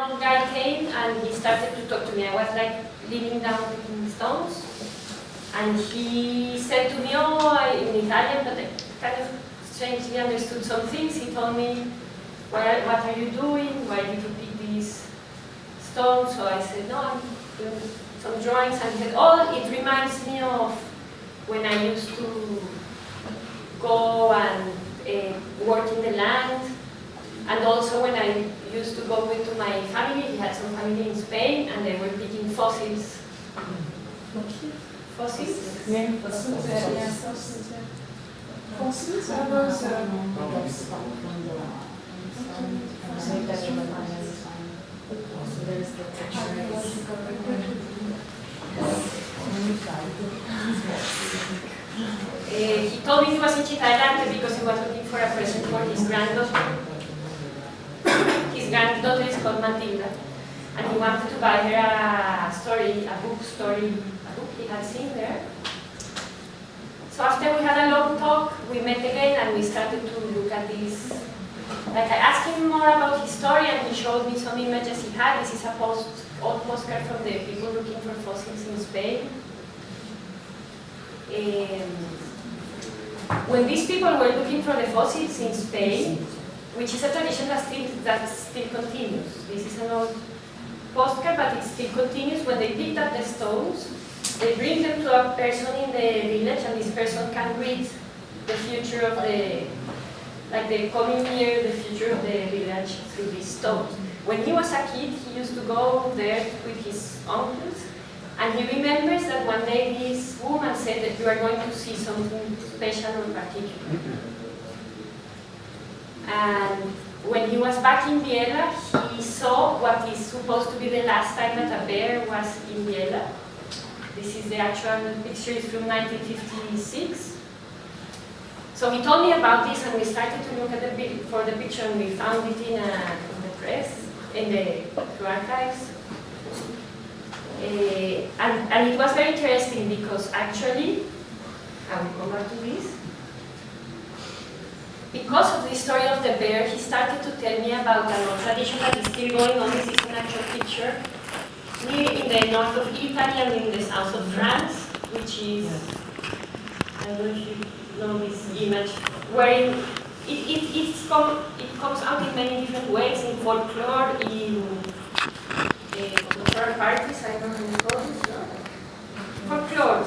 old guy came and he started to talk to me. I was like leaning down between stones, and he said to me, in Italian, but I kind of strangely understood some things. He told me, what are you doing? Why did you pick these stones? So I said, no, I'm doing some drawings. And he said, it reminds me of when I used to go and work in the land. And also when I used to go to my family, he had some family in Spain, and they were picking fossils. Fossils? Yeah, fossils. Fossils are those... He told me he was in Cittadellarte because he was looking for a present for his granddaughter. His granddaughter is called Matilda, and he wanted to buy her a book he had seen there. So after we had a long talk, we met again and we started to look at this. Like, I asked him more about his story, and he showed me some images he had. This is a old postcard from the people looking for fossils in Spain. When these people were looking for the fossils in Spain, which is a tradition that still continues. This is an old postcard, but it still continues. When they picked up the stones, they bring them to a person in the village, and this person can read the future of the coming year, the future of the village through these stones. When he was a kid, he used to go there with his uncles, and he remembers that one day this woman said that you are going to see something special or particular. And when he was back in Biella, he saw what is supposed to be the last time that a bear was in Biella. This is the actual picture, it's from 1956. So he told me about this, and we started to look at for the picture, and we found it in the press, through archives. And it was very interesting because actually, I will come back to this. Because of the story of the bear, he started to tell me about an old tradition that is still going on. This is an actual picture near in the north of Italy and in the south of France, which is, I don't know if you know this image, where it comes out in many different ways, in folklore, in folklore parties, I don't know what it's called,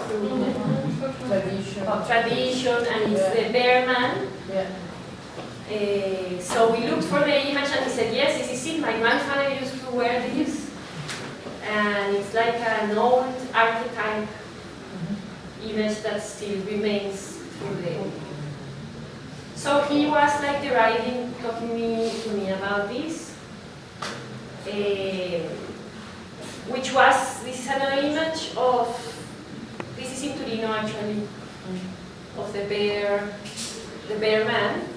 folklore, tradition, and it's the bear man. Yeah. So we looked for the image, and he said, yes, this is it. My grandfather used to wear this. And it's like an old archetype image that still remains through the... So he was like deriving, talking to me about this. Which was, this is another image of, this is in Torino actually, of the bear man.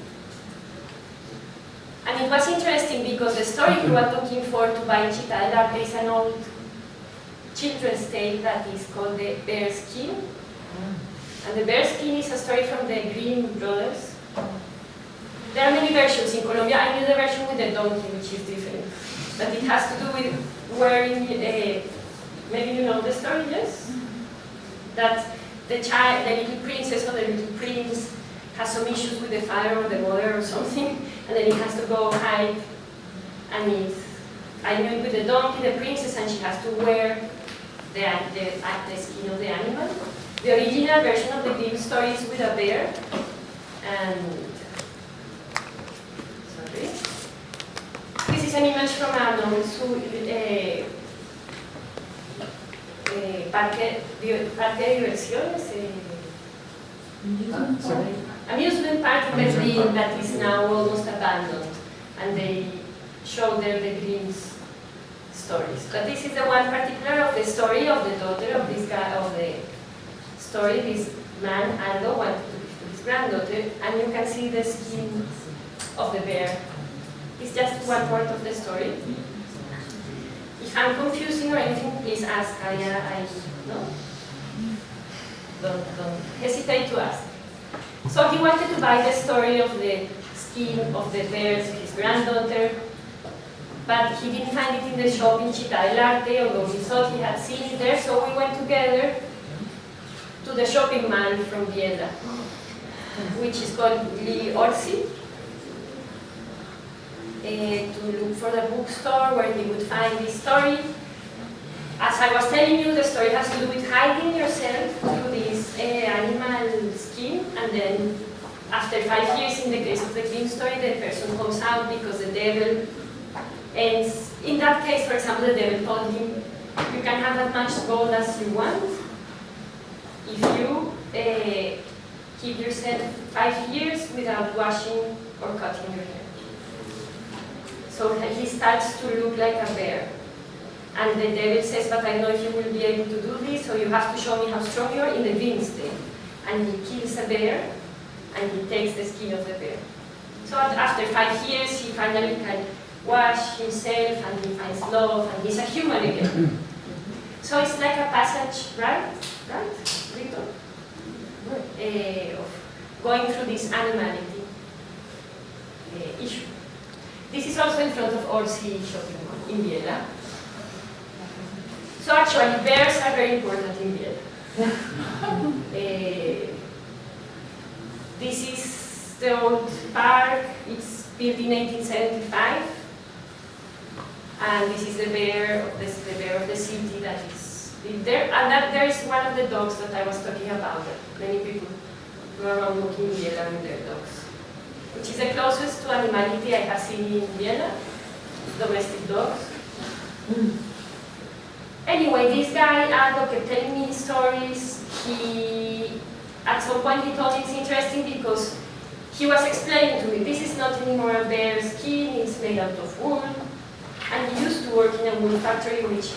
And it was interesting because the story he was looking for to buy in Cittadellarte is an old children's tale that is called The Bear Skin. And The Bear Skin is a story from the Grimm brothers. There are many versions in Colombia. I knew the version with the donkey, which is different. But it has to do with wearing, maybe you know the story, yes? That the little princess or the little prince has some issues with the father or the mother or something, and then he has to go hide, and I knew it with the donkey, the princess, and she has to wear the skin of the animal. The original version of the Grimm story is with a bear, and sorry. This is an image from a known Parque de Diversiones, amusement park in Berlin that is now almost abandoned, and they show there the Grimm's stories. But this is the one particular of the story of the daughter of this guy, of the story this man, Aldo, wanted to give to his granddaughter, and you can see the skin of the bear. It's just one part of the story. If I'm confusing or anything, please ask. No? Don't hesitate to ask. So he wanted to buy the story of the skin of the bear to his granddaughter, but he didn't find it in the shop in Cittadellarte, although he thought he had seen it there, so we went together to the shopping mall from Biella, which is called RESÒ3, to look for the bookstore where he would find this story. As I was telling you, the story has to do with hiding yourself through this animal skin, and then after 5 years, in the case of the Grimm story, the person comes out because the devil ends. In that case, for example, the devil told him, you can have as much gold as you want if you keep yourself 5 years without washing or cutting your hair. So he starts to look like a bear. And the devil says, but I know if you will be able to do this, so you have to show me how strong you are in the Grimm state. And he kills a bear, and he takes the skin of the bear. So after 5 years, he finally can wash himself, and he finds love, and he's a human again. So it's like a passage, right? Rito? Of going through this animality issue. This is also in front of RESÒ shopping mall in Biella. So actually, bears are very important in Biella. This is the old park. It's built in 1875, and this is the bear of the city that is built there. And that there is one of the dogs that I was talking about. That many people go around looking in Biella with their dogs, which is the closest to animality I have seen in Biella, domestic dogs. Anyway, this guy, Aldo, kept telling me his stories. At some point he told me it's interesting because he was explaining to me, this is not anymore a bear skin, it's made out of wool. And he used to work in a wool factory which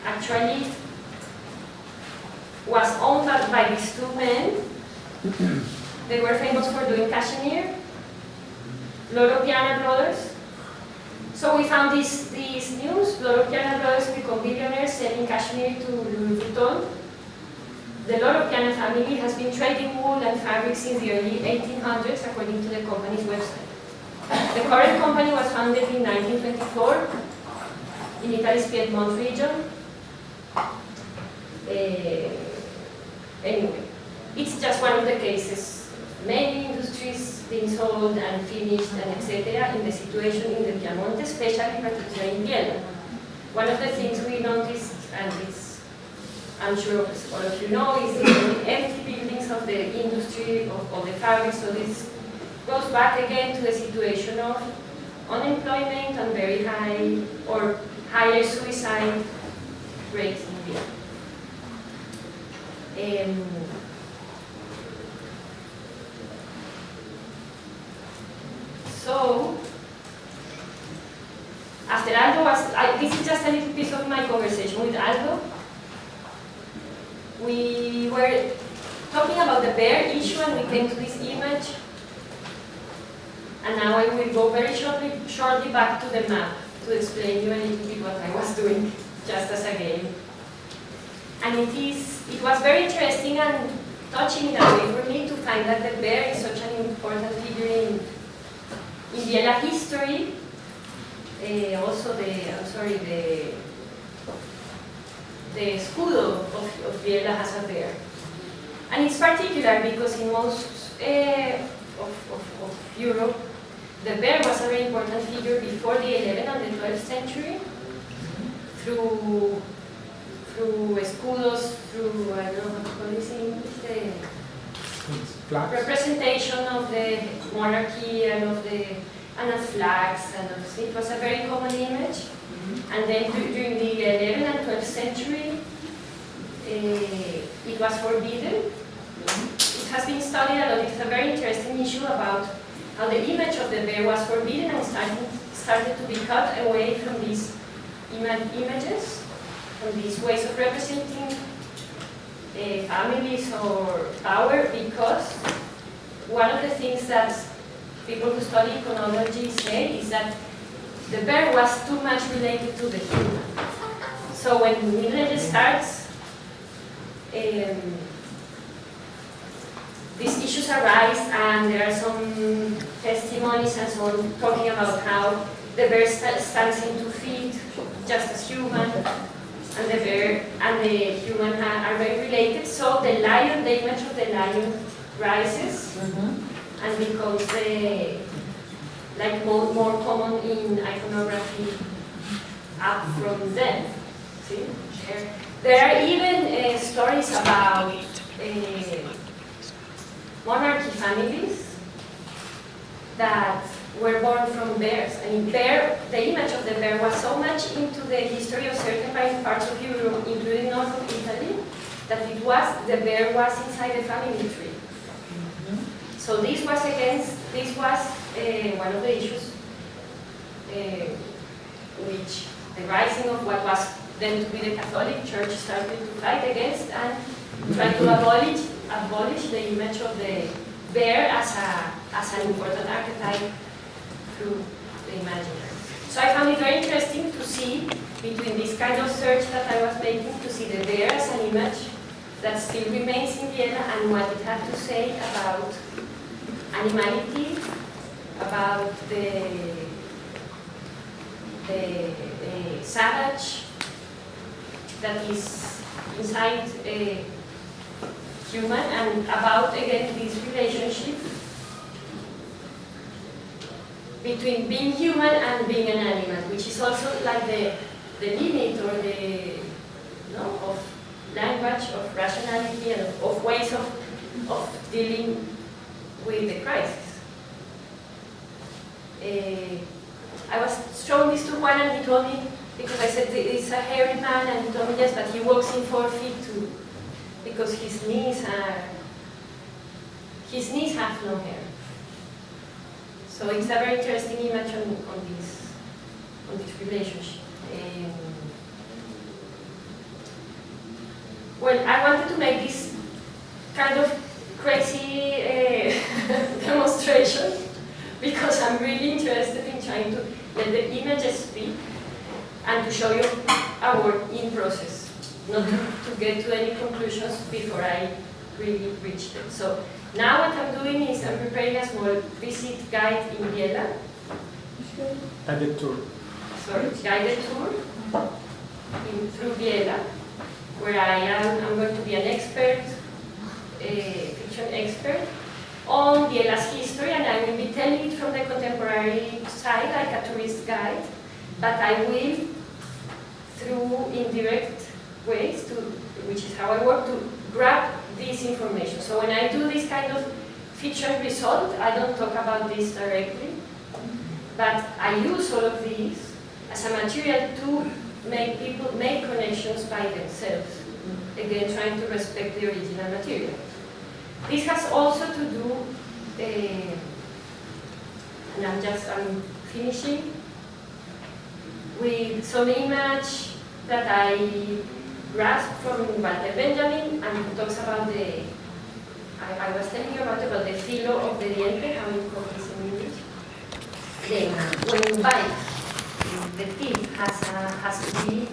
actually was owned by these two men. They were famous for doing cashmere, Loro Piana brothers. So we found this news. Loro Piana brothers become billionaires selling cashmere to Louis Vuitton. The Loro Piana family has been trading wool and fabric since the early 1800s, according to the company's website. The current company was founded in 1924 in Italy's Piemonte region. Anyway, it's just one of the cases. Many industries being sold and finished and etc. in the situation in the Piemonte, especially particularly in Biella. One of the things we noticed, and I'm sure all of you know, is the empty buildings of the industry, of the fabrics. So this goes back again to the situation of unemployment and very high or higher suicide rates in Biella. So, after Aldo this is just a little piece of my conversation with Aldo. We were talking about the bear issue and we came to this image. And now I will go very shortly back to the map to explain you a little bit what I was doing, just as a game. And it was very interesting and touching in a way for me to find that the bear is such an important figure in Biella history. Also the escudo of Biella has a bear. And it's particular because in most of Europe, the bear was a very important figure before the 11th and the 12th century through escudos, through, I don't know how to call this in English, the representation of the monarchy and of flags, it was a very common image. And then during the 11th and 12th century, it was forbidden. It has been studied a lot. It's a very interesting issue about how the image of the bear was forbidden and started to be cut away from these images, from these ways of representing families or power, because one of the things that people who study iconology say is that the bear was too much related to the human. So when the Middle Ages starts, these issues arise, and there are some testimonies and so on talking about how the bear stands in 2 feet, just as human, and the bear and the human are very related. So the lion, the image of the lion rises and becomes like more common in iconography up from then. See? There are even stories about monarchy families that were born from bears. I mean, the image of the bear was so much into the history of certain parts of Europe, including north of Italy, that the bear was inside the family tree. So this was one of the issues which the rising of what was then to be the Catholic Church started to fight against and try to abolish the image of the bear as an important archetype through the imaginary. So I found it very interesting to see between this kind of search that I was making to see the bear as an image that still remains in Vienna and what it had to say about animality, about the savage that is inside a human, and about, again, this relationship between being human and being an animal, which is also like the limit or the of language, of rationality, and of ways of dealing with the crisis. I was showing this to Juan and he told me, because I said it's a hairy man, and he told me yes, but he walks in 4 feet too, because his knees have no hair. So it's a very interesting image on this relationship. Well, I wanted to make this kind of crazy demonstration because I'm really interested in trying to let the images speak and to show you our work in process, not to get to any conclusions before I really reach them. So now what I'm doing is I'm preparing a small visit guide in Biella. Guided tour. Sorry, guided tour through Biella, where I'm going to be an expert, a fiction expert, on Biella's history, and I will be telling it from the contemporary side, like a tourist guide, but I will, through indirect ways, which is how I work, to grab this information. So when I do this kind of fiction result, I don't talk about this directly, but I use all of these as a material to make people make connections by themselves, again trying to respect the original material. This has also to do, and I'm finishing, with some image that I grasped from Walter Benjamin, and he talks about I was telling you about the filo of the diente, how you call this in English. When you bite, the teeth has to be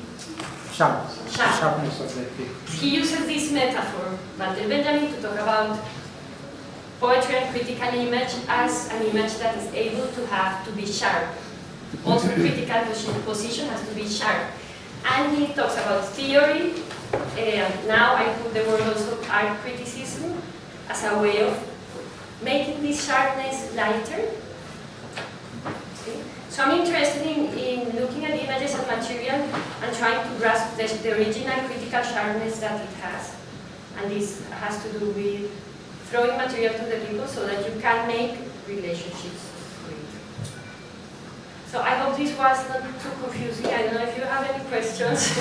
sharp. Sharpness of the teeth. He uses this metaphor, Walter Benjamin, to talk about poetry and critical image as an image that is able to be sharp. Also, critical position has to be sharp. And he talks about theory. Now I put the word also art criticism as a way of making this sharpness lighter. See? So I'm interested in looking at the images as material and trying to grasp the original critical sharpness that it has. And this has to do with throwing material to the people so that you can make relationships with it. So I hope this was not too confusing. I don't know if you have any questions.